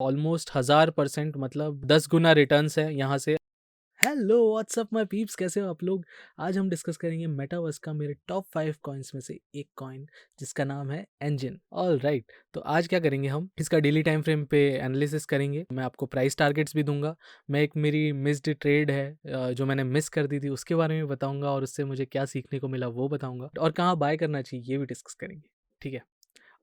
Almost 1000% मतलब 10 गुना returns है यहाँ से। हेलो व्हाट्सअप माय पीप्स, कैसे हो आप लोग। आज हम डिस्कस करेंगे मेटावर्स का मेरे टॉप 5 कॉइन्स में से एक कॉइन जिसका नाम है एंजन। ऑल राइट, तो आज क्या करेंगे, हम इसका डेली टाइम फ्रेम पे एनालिसिस करेंगे। मैं आपको प्राइस टारगेट्स भी दूंगा। मैं एक मेरी मिस्ड ट्रेड है जो मैंने मिस कर दी थी उसके बारे में बताऊंगा, और उससे मुझे क्या सीखने को मिला वो बताऊंगा, और कहाँ बाय करना चाहिए ये भी डिस्कस करेंगे। ठीक है,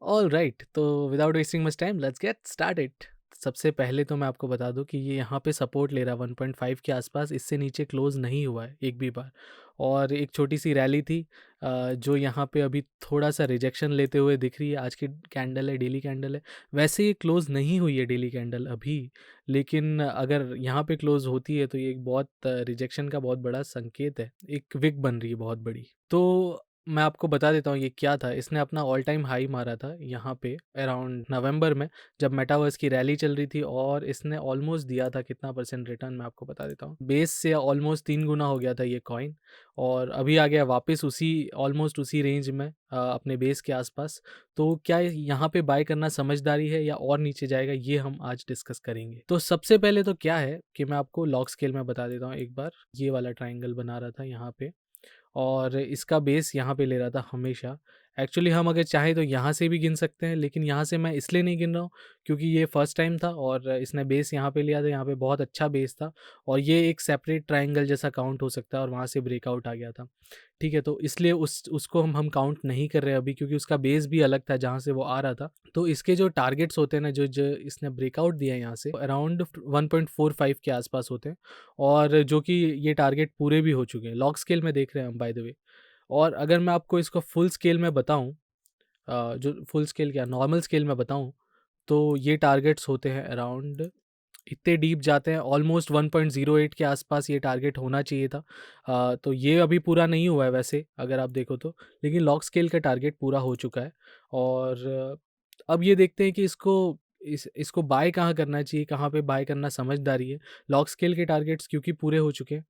ऑल राइट, तो without wasting much time let's get started. सबसे पहले तो मैं आपको बता दूं कि ये यहाँ पे सपोर्ट ले रहा है 1.5 के आसपास, इससे नीचे क्लोज नहीं हुआ है एक भी बार। और एक छोटी सी रैली थी जो यहाँ पे अभी थोड़ा सा रिजेक्शन लेते हुए दिख रही है। आज की कैंडल है, डेली कैंडल है, वैसे ये क्लोज नहीं हुई है डेली कैंडल अभी, लेकिन अगर यहाँ पे क्लोज होती है तो ये एक बहुत रिजेक्शन का बहुत बड़ा संकेत है, एक विक बन रही है बहुत बड़ी। तो मैं आपको बता देता हूँ ये क्या था। इसने अपना ऑल टाइम हाई मारा था यहाँ पे अराउंड नवंबर में, जब मेटावर्स की रैली चल रही थी, और इसने ऑलमोस्ट दिया था कितना परसेंट रिटर्न, मैं आपको बता देता हूँ। बेस से ऑलमोस्ट 3 गुना हो गया था ये कॉइन, और अभी आ गया वापस उसी ऑलमोस्ट उसी रेंज में अपने बेस के आसपास। तो क्या यहाँ पे बाय करना समझदारी है या और नीचे जाएगा, ये हम आज डिस्कस करेंगे। तो सबसे पहले तो क्या है कि मैं आपको लॉग स्केल में बता देता हूँ। एक बार ये वाला ट्राइंगल बना रहा था यहाँ पे, और इसका बेस यहाँ पे ले रहा था हमेशा। एक्चुअली हम अगर चाहें तो यहाँ से भी गिन सकते हैं, लेकिन यहाँ से मैं इसलिए नहीं गिन रहा हूँ क्योंकि ये फर्स्ट टाइम था और इसने बेस यहाँ पे लिया था। यहाँ पे बहुत अच्छा बेस था, और ये एक सेपरेट ट्रायंगल जैसा काउंट हो सकता है, और वहाँ से ब्रेकआउट आ गया था। ठीक है, तो इसलिए उसको हम काउंट नहीं कर रहे अभी, क्योंकि उसका बेस भी अलग था जहाँ से वो आ रहा था। तो इसके जो टारगेट्स होते हैं ना, जो जो इसने ब्रेकआउट दिया है यहाँ से, अराउंड 1.45 के आसपास होते हैं, और जो कि ये टारगेट पूरे भी हो चुके हैं। लॉग स्केल में देख रहे हैं हम, बाय द वे। और अगर मैं आपको इसको फुल स्केल में बताऊं, जो फुल स्केल क्या नॉर्मल स्केल में बताऊं, तो ये टारगेट्स होते हैं अराउंड, इतने डीप जाते हैं, ऑलमोस्ट 1.08 के आसपास ये टारगेट होना चाहिए था। तो ये अभी पूरा नहीं हुआ है वैसे अगर आप देखो तो, लेकिन लॉग स्केल का टारगेट पूरा हो चुका है। और अब ये देखते हैं कि इसको बाय कहाँ करना चाहिए, कहाँ पे बाय करना समझदारी है। लॉग स्केल के टारगेट्स क्योंकि पूरे हो चुके हैं,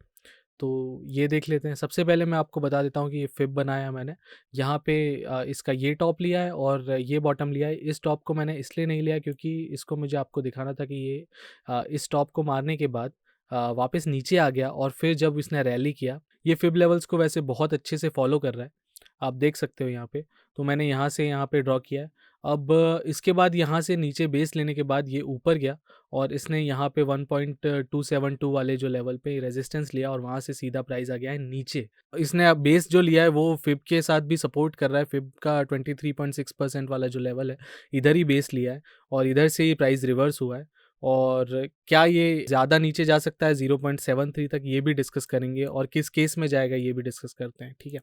तो ये देख लेते हैं। सबसे पहले मैं आपको बता देता हूँ कि ये फिब बनाया मैंने यहाँ पे। इसका ये टॉप लिया है और ये बॉटम लिया है। इस टॉप को मैंने इसलिए नहीं लिया क्योंकि इसको मुझे आपको दिखाना था कि ये इस टॉप को मारने के बाद वापस नीचे आ गया, और फिर जब इसने रैली किया, ये फिब लेवल्स को वैसे बहुत अच्छे से फॉलो कर रहा है, आप देख सकते हो यहाँ पे। तो मैंने यहाँ से यहाँ पे ड्रॉ किया है। अब इसके बाद यहाँ से नीचे बेस लेने के बाद ये ऊपर गया, और इसने यहाँ पे 1.272 वाले जो लेवल पे रेजिस्टेंस लिया, और वहाँ से सीधा प्राइस आ गया है नीचे। इसने अब बेस जो लिया है वो फिब के साथ भी सपोर्ट कर रहा है। फिब का 23.6% वाला जो लेवल है, इधर ही बेस लिया है, और इधर से ही प्राइस रिवर्स हुआ है। और क्या ये ज़्यादा नीचे जा सकता है 0.73 तक, ये भी डिस्कस करेंगे, और किस केस में जाएगा ये भी डिस्कस करते हैं। ठीक है,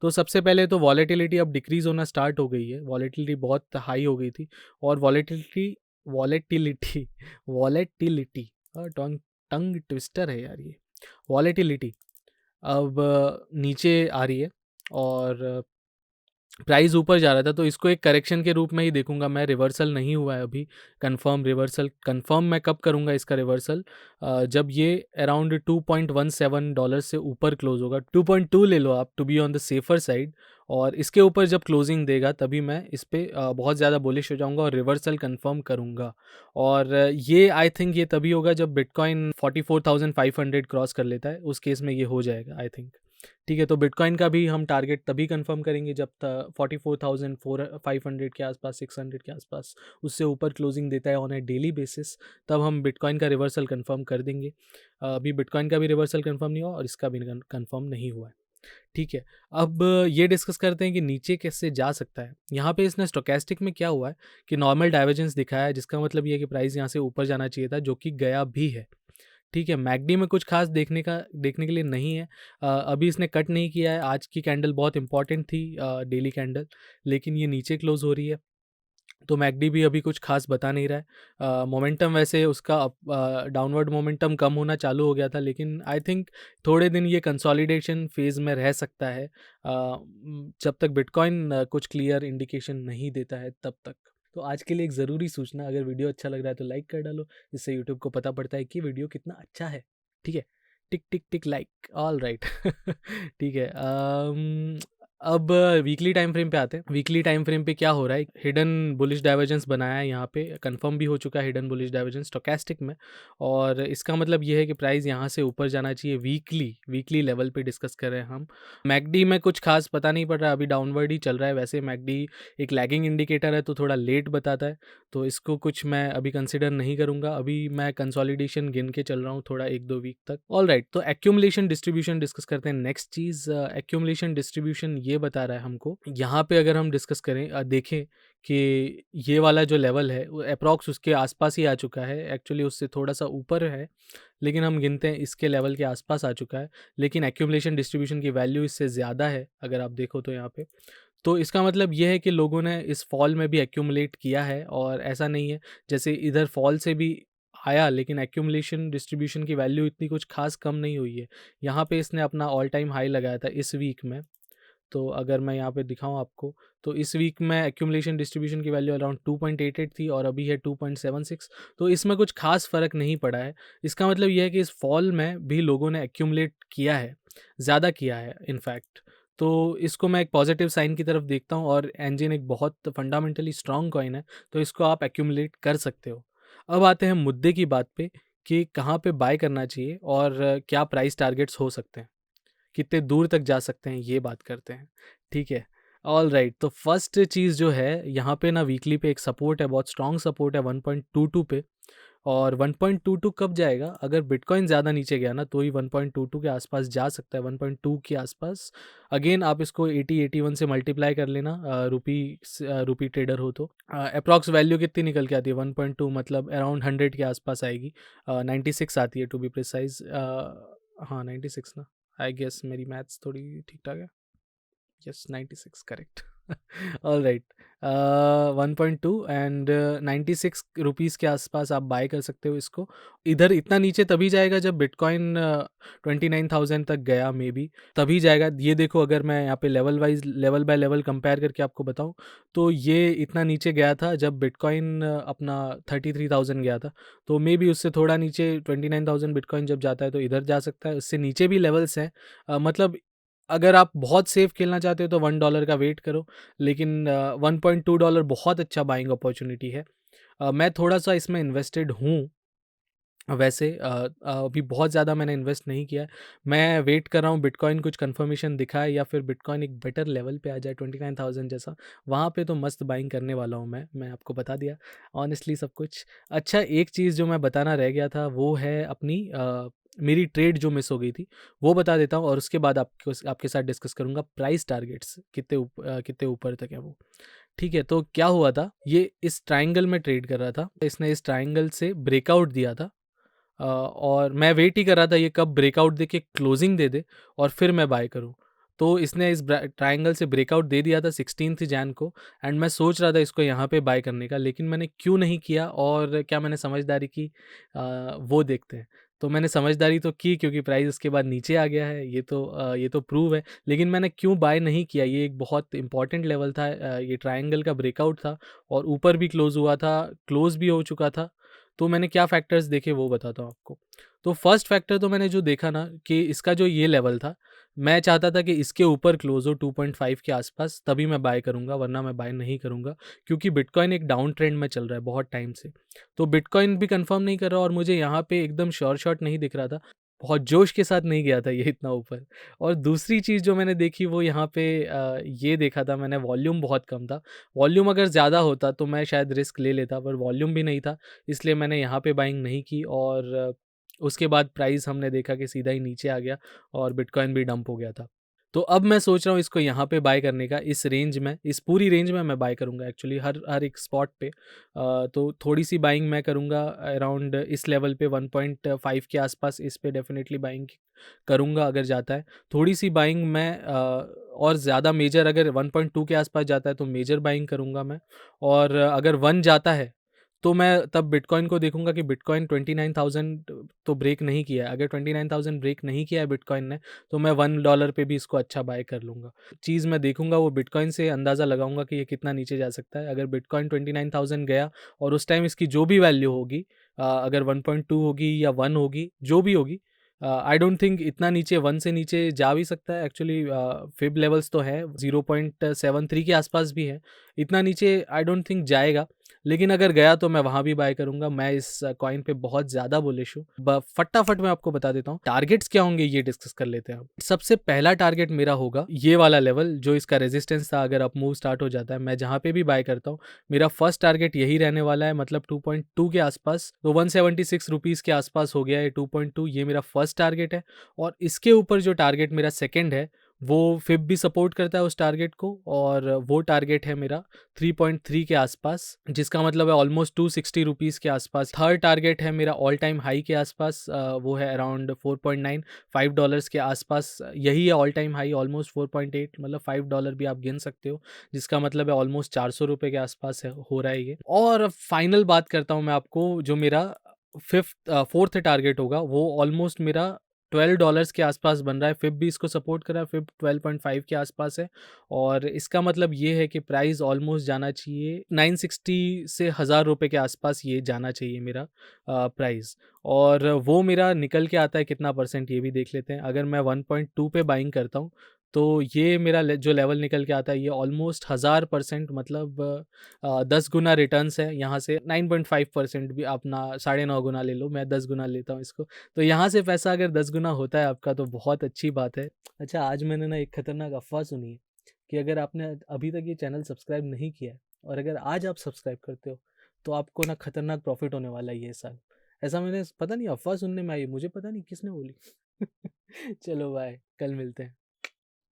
तो सबसे पहले तो वॉलेटिलिटी अब डिक्रीज होना स्टार्ट हो गई है। वॉलेटिलिटी बहुत हाई हो गई थी, और वॉलेटिलिटी वॉलेटिलिटी टंग टंग ट्विस्टर है यार ये। वॉलेटिलिटी अब नीचे आ रही है, और प्राइस ऊपर जा रहा था, तो इसको एक करेक्शन के रूप में ही देखूंगा मैं। रिवर्सल नहीं हुआ है अभी कंफर्म। रिवर्सल कंफर्म मैं कब करूंगा इसका रिवर्सल, जब ये अराउंड $2.17 से ऊपर क्लोज होगा। 2.2 ले लो आप, to be on the safer side. और इसके ऊपर जब क्लोजिंग देगा तभी मैं इस पर बहुत ज़्यादा बुलिश हो जाऊंगा और रिवर्सल कंफर्म करूंगा। और ये आई थिंक ये तभी होगा जब बिटकॉइन 44,500 क्रॉस कर लेता है, उस केस में ये हो जाएगा आई थिंक। ठीक है, तो बिटकॉइन का भी हम टारगेट तभी कंफर्म करेंगे जब 44,500 के आसपास, 600 के आसपास, उससे ऊपर क्लोजिंग देता है ऑन ए डेली बेसिस, तब हम बिटकॉइन का रिवर्सल कंफर्म कर देंगे। अभी बिटकॉइन का भी रिवर्सल कंफर्म नहीं हुआ, और इसका भी कंफर्म नहीं हुआ है। ठीक है, अब ये डिस्कस करते हैं कि नीचे कैसे जा सकता है। यहाँ पे इसने स्टोकेस्टिक में क्या हुआ है कि नॉर्मल डाइवर्जेंस दिखाया है, जिसका मतलब ये है कि प्राइस यहाँ से ऊपर जाना चाहिए था, जो कि गया भी है। ठीक है, मैकडी में कुछ खास देखने के लिए नहीं है। अभी इसने कट नहीं किया है। आज की कैंडल बहुत इंपॉर्टेंट थी, डेली कैंडल, लेकिन ये नीचे क्लोज हो रही है, तो मैकडी भी अभी कुछ खास बता नहीं रहा है। मोमेंटम वैसे उसका डाउनवर्ड मोमेंटम कम होना चालू हो गया था, लेकिन आई थिंक थोड़े दिन ये कंसोलिडेशन फेज में रह सकता है, जब तक बिटकॉइन कुछ क्लियर इंडिकेशन नहीं देता है तब तक। तो आज के लिए एक ज़रूरी सूचना, अगर वीडियो अच्छा लग रहा है तो लाइक कर डालो, जिससे यूट्यूब को पता पड़ता है कि वीडियो कितना अच्छा है। ठीक है, टिक टिक टिक लाइक, ऑल राइट। ठीक है, अब वीकली टाइम फ्रेम पे आते हैं। वीकली टाइम फ्रेम पे क्या हो रहा है, हिडन बुलिश डाइवर्जेंस बनाया है यहाँ पे, कंफर्म भी हो चुका है हिडन बुलिश डाइवर्जेंस स्टोकेस्टिक में, और इसका मतलब ये है कि प्राइस यहाँ से ऊपर जाना चाहिए। वीकली लेवल पे डिस्कस कर रहे हैं हम। मैकडी में कुछ खास पता नहीं पड़ रहा, अभी डाउनवर्ड ही चल रहा है। वैसे मैकडी एक लैगिंग इंडिकेटर है तो थोड़ा लेट बताता है, तो इसको कुछ मैं अभी कंसिडर नहीं करूँगा। अभी मैं कंसोलिडेशन गिन के चल रहा हूँ थोड़ा 1-2 वीक तक। ऑल राइट, तो एक्यूमुलेशन डिस्ट्रीब्यूशन डिस्कस करते हैं। नेक्स्ट चीज़, एक्यूमुलेशन डिस्ट्रीब्यूशन ये बता रहा है हमको, यहाँ पे अगर हम डिस्कस करें, देखें कि ये वाला जो लेवल है वो अप्रॉक्स उसके आसपास ही आ चुका है। एक्चुअली उससे थोड़ा सा ऊपर है, लेकिन हम गिनते हैं इसके लेवल के आसपास आ चुका है। लेकिन एक्यूमुलेशन डिस्ट्रीब्यूशन की वैल्यू इससे ज़्यादा है अगर आप देखो तो यहाँ पे। तो इसका मतलब ये है कि लोगों ने इस फॉल में भी एक्यूमुलेट किया है, और ऐसा नहीं है जैसे इधर फॉल से भी आया लेकिन एक्यूमुलेशन डिस्ट्रीब्यूशन की वैल्यू इतनी कुछ खास कम नहीं हुई है। यहाँ पे इसने अपना ऑल टाइम हाई लगाया था इस वीक में। तो अगर मैं यहाँ पे दिखाऊँ आपको, तो इस वीक में एक्यूमुलेशन डिस्ट्रीब्यूशन की वैल्यू अराउंड 2.88 थी और अभी है 2.76। तो इसमें कुछ खास फ़र्क नहीं पड़ा है। इसका मतलब ये है कि इस फॉल में भी लोगों ने एक्यूमुलेट किया है, ज़्यादा किया है इनफैक्ट। तो इसको मैं एक पॉजिटिव साइन की तरफ देखता हूँ, और एंजिन एक बहुत फंडामेंटली स्ट्रॉन्ग कॉइन है, तो इसको आप एक्यूमुलेट कर सकते हो। अब आते हैं मुद्दे की बात पे कि कहाँ पे बाय करना चाहिए और क्या प्राइस टारगेट्स हो सकते हैं, कितने दूर तक जा सकते हैं, ये बात करते हैं। ठीक है, ऑल राइट। तो फर्स्ट चीज़ जो है यहाँ पे ना, वीकली पे एक सपोर्ट है, बहुत स्ट्रॉन्ग सपोर्ट है 1.22 पे। और 1.22 कब जाएगा, अगर बिटकॉइन ज़्यादा नीचे गया ना तो ही 1.22 के आसपास जा सकता है, 1.2 के आसपास। अगेन आप इसको 80-81 से मल्टीप्लाई कर लेना, रुपी ट्रेडर हो तो अप्रॉक्स वैल्यू कितनी निकल के आती है 1.2, मतलब अराउंड 100 के आसपास आएगी। 96 आती है टू बी प्रिसाइज। हाँ 96 ना, आई गेस मेरी मैथ्स थोड़ी ठीक ठाक है। Yes 96 correct. All right, 1.2 and 96 rupees के आसपास आप बाय कर सकते हो इसको। इधर इतना नीचे तभी जाएगा जब बिटकॉइन 29,000 तक गया, मे बी तभी जाएगा। ये देखो, अगर मैं यहाँ पे level wise, level by level compare करके आपको बताऊँ, तो ये इतना नीचे गया था जब बिटकॉइन अपना 33,000 गया था। तो मे बी उससे थोड़ा नीचे 29,000 बिटकॉइन जब जाता है तो इधर जा सकता है। उससे नीचे भी लेवल्स हैं, मतलब अगर आप बहुत सेफ खेलना चाहते हो तो $1 का वेट करो, लेकिन $1.2 बहुत अच्छा बाइंग अपॉर्चुनिटी है। मैं थोड़ा सा इसमें इन्वेस्टेड हूँ वैसे, अभी बहुत ज़्यादा मैंने इन्वेस्ट नहीं किया है। मैं वेट कर रहा हूँ बिटकॉइन कुछ कंफर्मेशन दिखाए, या फिर बिटकॉइन एक बेटर लेवल पे आ जाए 29,000 जैसा, वहाँ पे तो मस्त बाइंग करने वाला हूँ मैं आपको बता दिया ऑनेस्टली सब कुछ। अच्छा, एक चीज़ जो मैं बताना रह गया था वो है अपनी मेरी ट्रेड जो मिस हो गई थी, वो बता देता हूँ, और उसके बाद आपके साथ डिस्कस करूँगा प्राइस टारगेट्स कितने ऊपर तक है वो। ठीक है, तो क्या हुआ था, ये इस ट्राइंगल में ट्रेड कर रहा था, इसने इस ट्राइंगल से ब्रेकआउट दिया था, और मैं वेट ही कर रहा था ये कब ब्रेकआउट दे के क्लोजिंग दे दे और फिर मैं बाय करूं। तो इसने इस ट्रायंगल से ब्रेकआउट दे दिया था 16 जैन को, एंड मैं सोच रहा था इसको यहाँ पे बाय करने का, लेकिन मैंने क्यों नहीं किया और क्या मैंने समझदारी की, वो देखते हैं। तो मैंने समझदारी तो की क्योंकि प्राइस उसके बाद नीचे आ गया है, ये तो प्रूव है। लेकिन मैंने क्यों बाय नहीं किया, ये एक बहुत इंपॉर्टेंट लेवल था, ये ट्रायंगल का ब्रेकआउट था और ऊपर भी क्लोज हुआ था, क्लोज भी हो चुका था। तो मैंने क्या फैक्टर्स देखे वो बताता हूँ आपको। तो फर्स्ट फैक्टर तो मैंने जो देखा ना, कि इसका जो ये लेवल था, मैं चाहता था कि इसके ऊपर क्लोज हो 2.5 के आसपास, तभी मैं बाय करूंगा, वरना मैं बाय नहीं करूंगा, क्योंकि बिटकॉइन एक डाउन ट्रेंड में चल रहा है बहुत टाइम से। तो बिटकॉइन भी कंफर्म नहीं कर रहा और मुझे यहाँ पे एकदम श्योर शॉट नहीं दिख रहा था, बहुत जोश के साथ नहीं गया था ये इतना ऊपर। और दूसरी चीज़ जो मैंने देखी वो यहाँ पे ये देखा था मैंने, वॉल्यूम बहुत कम था। वॉल्यूम अगर ज़्यादा होता तो मैं शायद रिस्क ले लेता, पर वॉल्यूम भी नहीं था, इसलिए मैंने यहाँ पे बाइंग नहीं की। और उसके बाद प्राइस हमने देखा कि सीधा ही नीचे आ गया और बिटकॉइन भी डंप हो गया था। तो अब मैं सोच रहा हूँ इसको यहाँ पे बाय करने का, इस रेंज में, इस पूरी रेंज में मैं बाय करूँगा एक्चुअली, हर एक स्पॉट पे। तो थोड़ी सी बाइंग मैं करूँगा अराउंड इस लेवल पे 1.5 के आसपास, इस पे डेफिनेटली बाइंग करूँगा अगर जाता है। थोड़ी सी बाइंग मैं और ज़्यादा मेजर, अगर 1.2 के आसपास जाता है तो मेजर बाइंग करूँगा मैं। और अगर 1 जाता है तो मैं तब बिटकॉइन को देखूंगा कि बिटकॉइन 29,000 तो ब्रेक नहीं किया है। अगर 29,000 ब्रेक नहीं किया है बिटकॉइन ने, तो मैं $1 पे भी इसको अच्छा बाय कर लूँगा। चीज़ मैं देखूंगा वो बिटकॉइन से अंदाज़ा लगाऊंगा कि ये कितना नीचे जा सकता है। अगर बिटकॉइन 29,000 गया और उस टाइम इसकी जो भी वैल्यू होगी, अगर 1.2 होगी या 1 होगी, जो भी होगी, आई डोंट थिंक इतना नीचे 1 से नीचे जा भी सकता है एक्चुअली। फिब लेवल्स तो है 0.73 के आसपास भी है, इतना नीचे आई डोंट थिंक जाएगा, लेकिन अगर गया तो मैं वहाँ भी बाय करूँगा। मैं इस कॉइन पे बहुत ज़्यादा बुलिश हूँ। फटाफट मैं आपको बता देता हूँ टारगेट्स क्या होंगे, ये डिस्कस कर लेते हैं अब। सबसे पहला टारगेट मेरा होगा ये वाला लेवल जो इसका रेजिस्टेंस था, अगर अप मूव स्टार्ट हो जाता है मैं जहाँ पे भी बाय करता हूँ मेरा फर्स्ट टारगेट यही रहने वाला है, मतलब 2.2 के आसपास। तो 176 रुपीज़ के आसपास हो गया है 2.2, ये मेरा फर्स्ट टारगेट है। और इसके ऊपर जो टारगेट मेरा सेकंड है वो फिब भी सपोर्ट करता है उस टारगेट को, और वो टारगेट है मेरा 3.3 के आसपास, जिसका मतलब है ऑलमोस्ट 260 रुपीज़ के आसपास। थर्ड टारगेट है मेरा ऑल टाइम हाई के आसपास, वो है अराउंड 4.9 $5 के आसपास। यही है ऑल टाइम हाई, ऑलमोस्ट 4.8, मतलब $5 भी आप गिन सकते हो, जिसका मतलब है ऑलमोस्ट 400 रुपये के आसपास हो रहा है ये। और फाइनल बात करता हूँ मैं आपको, जो मेरा फोर्थ टारगेट होगा वो ऑलमोस्ट मेरा $12 के आसपास बन रहा है। फिब भी इसको सपोर्ट कर रहा है, फिब 12.5 के आसपास है, और इसका मतलब ये है कि प्राइस ऑलमोस्ट जाना चाहिए 960 से 1000 रुपये के आसपास, ये जाना चाहिए मेरा प्राइस। और वो मेरा निकल के आता है कितना परसेंट, ये भी देख लेते हैं। अगर मैं 1.2 पे बाइंग करता हूँ तो ये मेरा जो लेवल निकल के आता है ये ऑलमोस्ट 1000%, मतलब 10 गुना रिटर्न्स है यहाँ से। 9.5% भी अपना 9.5 गुना ले लो, मैं 10 गुना लेता हूँ इसको। तो यहाँ से पैसा अगर 10 गुना होता है आपका तो बहुत अच्छी बात है। अच्छा, आज मैंने ना एक खतरनाक अफवाह सुनी है कि अगर आपने अभी तक ये चैनल सब्सक्राइब नहीं किया है और अगर आज आप सब्सक्राइब करते हो तो आपको ना खतरनाक प्रॉफिट होने वाला है ये साल। ऐसा मैंने पता नहीं अफवाह सुनने में आई, मुझे पता नहीं किसने बोली। चलो बाय, कल मिलते हैं।